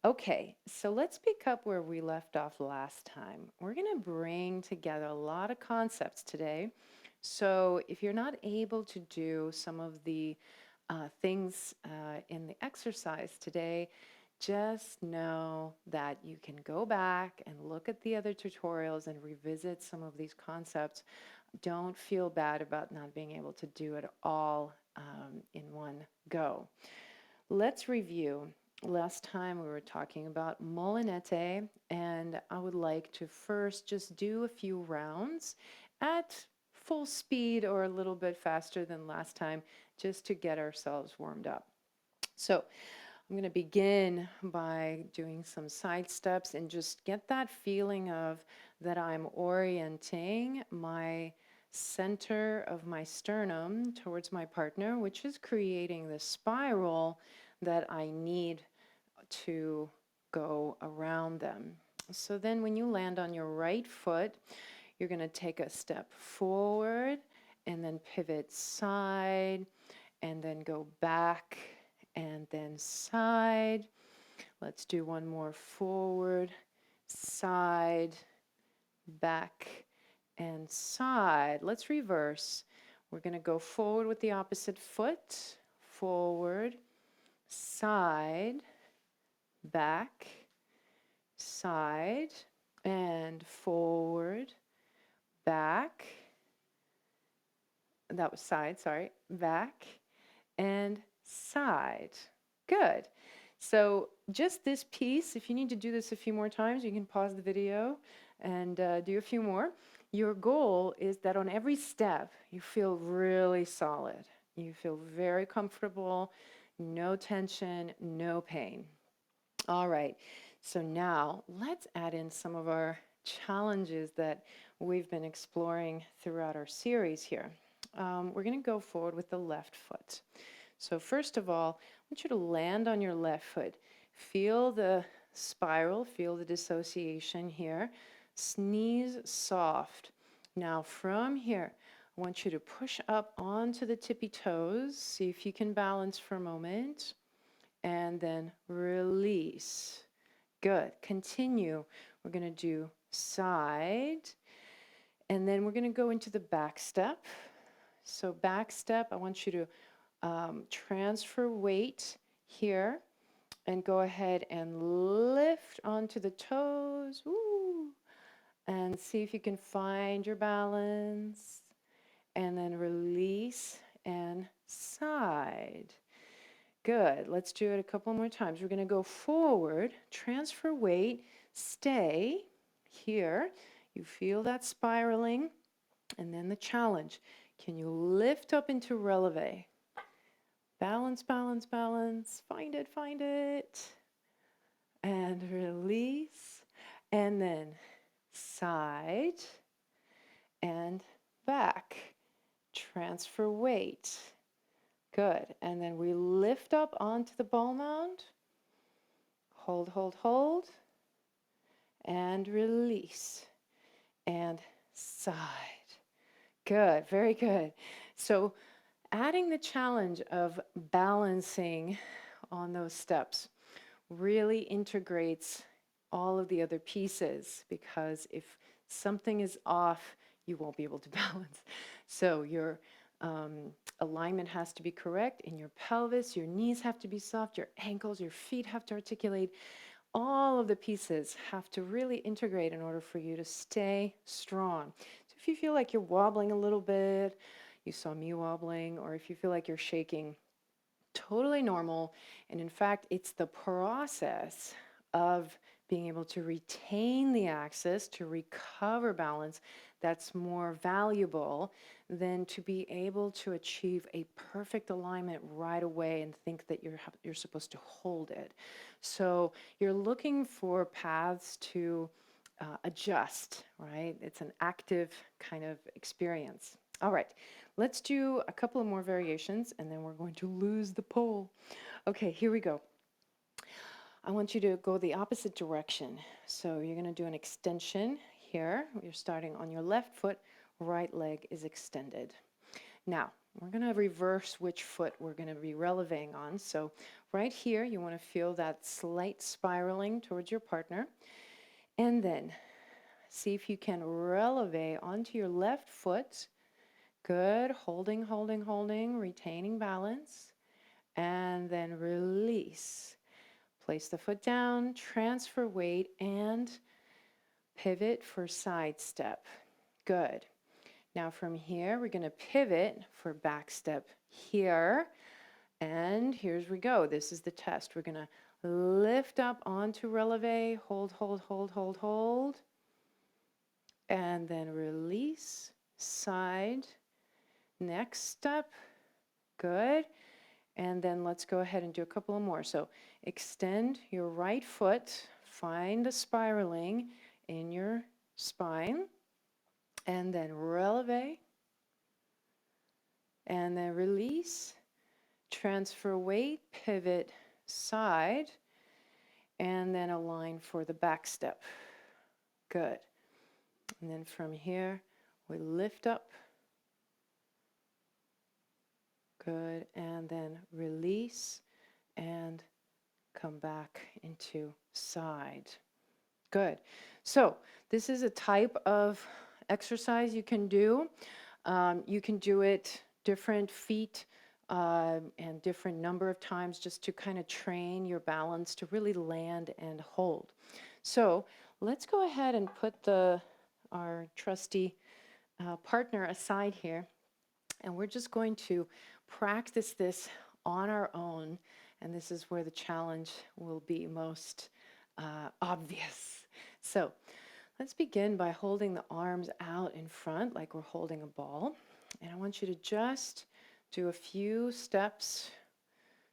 Okay, so let's pick up where we left off last time. We're going to bring together a lot of concepts today. So if you're not able to do some of the things in the exercise today, just know that you can go back and look at the other tutorials and revisit some of these concepts. Don't feel bad about not being able to do it all in one go. Let's review. Last time we were talking about Molinete, and I would like to first just do a few rounds at full speed or a little bit faster than last time, just to get ourselves warmed up. So I'm going to begin by doing some side steps and just get that feeling of that I'm orienting my center of my sternum towards my partner, which is creating the spiral that I need to go around them. So then when you land on your right foot, you're going to take a step forward and then pivot side and then go back and then side. Let's do one more: forward, side, back, and side. Let's reverse. We're going to go forward with the opposite foot, forward, side, back, side, and forward, back. That was side, sorry, back, and side. Good. So just this piece, if you need to do this a few more times, you can pause the video and do a few more. Your goal is that on every step, you feel really solid. You feel very comfortable, no tension, no pain. All right, so now let's add in some of our challenges that we've been exploring throughout our series here. We're going to go forward with the left foot. So first of all, I want you to land on your left foot. Feel the spiral, feel the dissociation here. Knees soft. Now from here, I want you to push up onto the tippy toes. See if you can balance for a moment. And then release. Good. Continue. We're going to do side. And then we're going to go into the back step. So back step, I want you to transfer weight here and go ahead and lift onto the toes. Woo. And see if you can find your balance. And then release and side. Good. Let's do it a couple more times. We're going to go forward, transfer weight, stay here. You feel that spiraling. And then the challenge. Can you lift up into releve? Balance, balance, balance. Find it, find it. And release. And then side and back. Transfer weight. Good. And then we lift up onto the ball mound. Hold, hold, hold. And release. And side. Good. Very good. So adding the challenge of balancing on those steps really integrates all of the other pieces, because if something is off, you won't be able to balance. So your alignment has to be correct in your pelvis, your knees have to be soft, your ankles, your feet have to articulate. All of the pieces have to really integrate in order for you to stay strong. So if you feel like you're wobbling a little bit, you saw me wobbling, or if you feel like you're shaking, totally normal. And in fact, it's the process of being able to retain the axis, to recover balance, that's more valuable than to be able to achieve a perfect alignment right away and think that you're supposed to hold it. So you're looking for paths to adjust, right? It's an active kind of experience. All right, let's do a couple of more variations and then we're going to lose the pole. Okay, here we go. I want you to go the opposite direction. So you're going to do an extension here. You're starting on your left foot, right leg is extended. Now, We're going to reverse which foot we're going to be relevéing on. So right here, you want to feel that slight spiraling towards your partner. And then see if you can releve onto your left foot. Good. Holding, holding, holding, retaining balance. And then release. Place the foot down, transfer weight, and pivot for side step. Good. Now from here, we're going to pivot for back step here. And here's we go. This is the test. We're going to lift up onto releve, hold, hold, hold, hold, hold. And then release, side, next step. Good. And then let's go ahead and do a couple of more. So extend your right foot, find the spiraling in your spine, and then releve, and then release, transfer weight, pivot, side, and then align for the back step. Good. And then from here, we lift up. Good. And then release and come back into side. Good. So this is a type of exercise you can do. You can do it different feet and different number of times just to kind of train your balance to really land and hold. So let's go ahead and put our trusty partner aside here, and we're just going to practice this on our own, and this is where the challenge will be most obvious. So let's begin by holding the arms out in front like we're holding a ball, and I want you to just do a few steps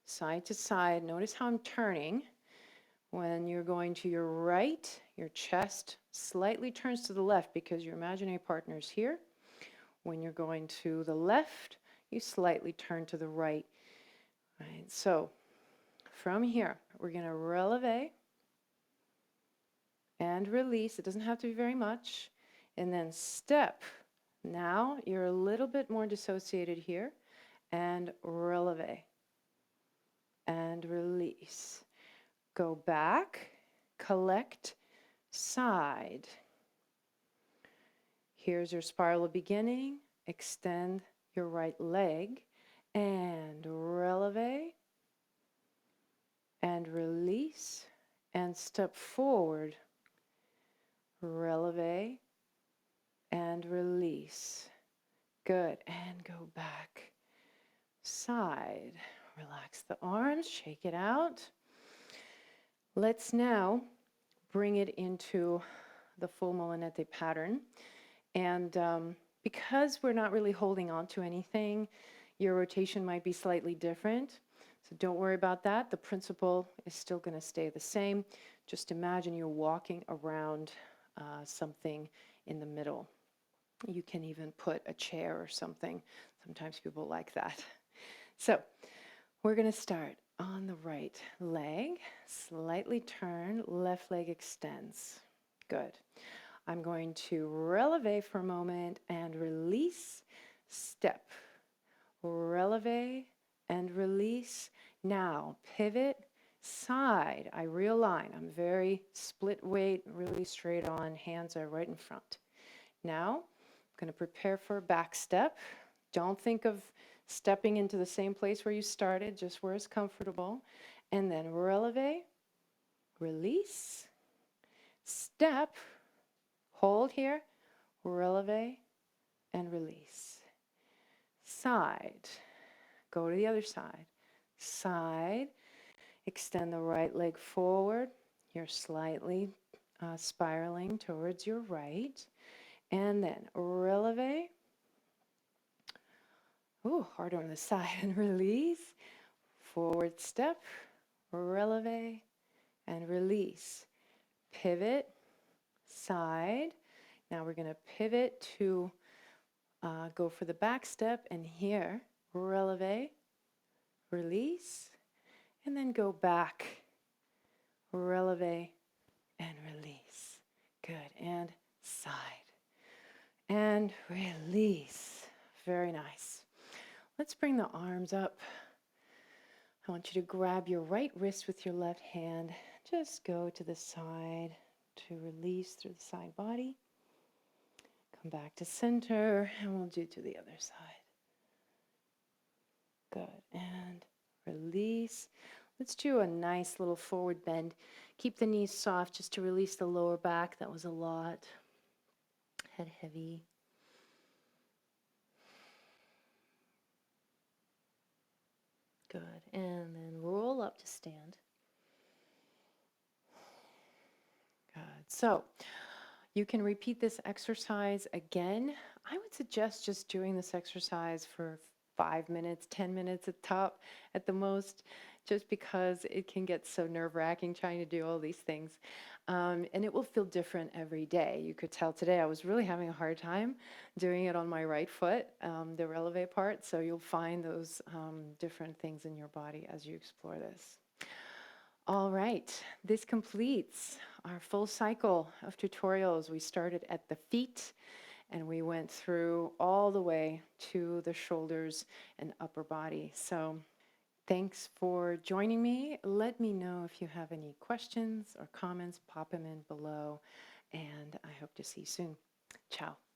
side to side. Notice how I'm turning. When you're going to your right, your chest slightly turns to the left because your imaginary partner is here. When you're going to the left, you slightly turn to the right. Right. So from here, we're going to releve and release. It doesn't have to be very much. And then step. Now you're a little bit more dissociated here. And releve and release. Go back, collect, side. Here's your spiral beginning. Extend your right leg and releve and release and step forward. Releve and release. Good. And go back. Side. Relax the arms, shake it out. Let's now bring it into the full Molinete pattern. And because we're not really holding on to anything, your rotation might be slightly different. So don't worry about that. The principle is still going to stay the same. Just imagine you're walking around something in the middle. You can even put a chair or something. Sometimes people like that. So we're going to start on the right leg. Slightly turn, left leg extends. Good. I'm going to releve for a moment and release, step. Releve and release. Now pivot, side. I realign. I'm very split weight, really straight on. Hands are right in front. Now I'm going to prepare for a back step. Don't think of stepping into the same place where you started, just where it's comfortable. And then releve, release, step, hold here, releve, and release. Side, go to the other side. Side, extend the right leg forward. You're slightly spiraling towards your right. And then releve. Ooh, harder on the side, and release. Forward step, releve, and release. Pivot, side. Now we're going to pivot to go for the back step, and here, releve, release, and then go back, releve, and release. Good, and side, and release. Very nice. Let's bring the arms up. I want you to grab your right wrist with your left hand. Just go to the side to release through the side body. Come back to center, and we'll do to the other side. Good, and release. Let's do a nice little forward bend. Keep the knees soft just to release the lower back. That was a lot. Head heavy. Good, and then roll up to stand. Good, so you can repeat this exercise again. I would suggest just doing this exercise for 5 minutes, 10 minutes at the most, just because it can get so nerve-wracking trying to do all these things. And it will feel different every day. You could tell today I was really having a hard time doing it on my right foot, the releve part, so you'll find those different things in your body as you explore this. All right, this completes our full cycle of tutorials. We started at the feet and we went through all the way to the shoulders and upper body. So thanks for joining me. Let me know if you have any questions or comments, pop them in below, and I hope to see you soon. Ciao.